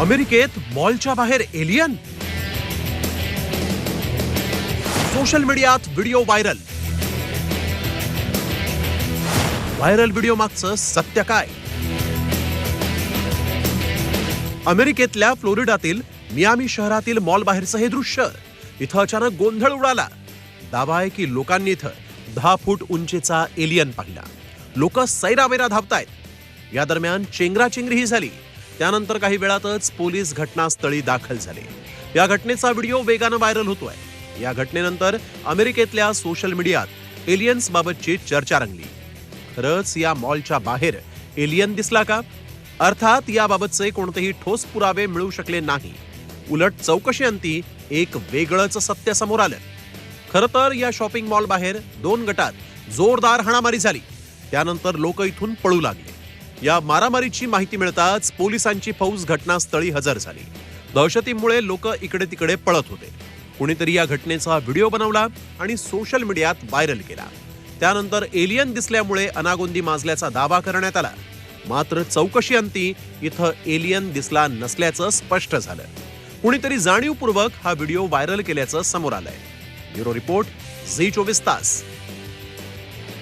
अमेरिकेत मॉलच्या बाहेर एलियन. सोशल मीडियात व्हिडिओ व्हायरल. व्हायरल व्हिडिओ मागचं सत्य काय? अमेरिकेतल्या फ्लोरिडातील मियामी शहरातील मॉल बाहेरचं हे दृश्य. इथं अचानक गोंधळ उडाला. दावा आहे की लोकांनी इथं 10 फूट उंचीचा एलियन पाहिला. लोक सैरावैरा धावतायत. या दरम्यान चेंगराचेंगरीही झाली. त्यानंतर काही वेळातच पोलीस घटनास्थळी दाखल झाले. या घटनेचा व्हिडिओ वेगानं व्हायरल होतोय. या घटनेनंतर अमेरिकेतल्या सोशल मीडियात एलियन्स बाबतची चर्चा रंगली. खरंच या मॉलच्या बाहेर एलियन दिसला का? अर्थात याबाबतचे कोणतेही ठोस पुरावे मिळू शकले नाही. उलट चौकशीअंती एक वेगळंच सत्य समोर आलं. खरं तर या शॉपिंग मॉल बाहेर 2 गटात जोरदार हाणामारी झाली. त्यानंतर लोक इथून पळू लागले. या मारामारीची माहिती मिळताच पोलिसांची फौज घटनास्थळी हजर झाली. दहशतीमुळे लोक इकडे तिकडे पळत होते. कुणीतरी या घटनेचा व्हिडिओ बनवला आणि सोशल मीडियात व्हायरल केला. त्यानंतर एलियन दिसल्यामुळे अनागोंदी माजल्याचा दावा करण्यात आला. मात्र चौकशीअंती इथं एलियन दिसला नसल्याचं स्पष्ट झालं. कुणीतरी जाणीवपूर्वक हा व्हिडिओ व्हायरल केल्याचं समोर आलंय. ब्युरो रिपोर्ट, झी 24 तास.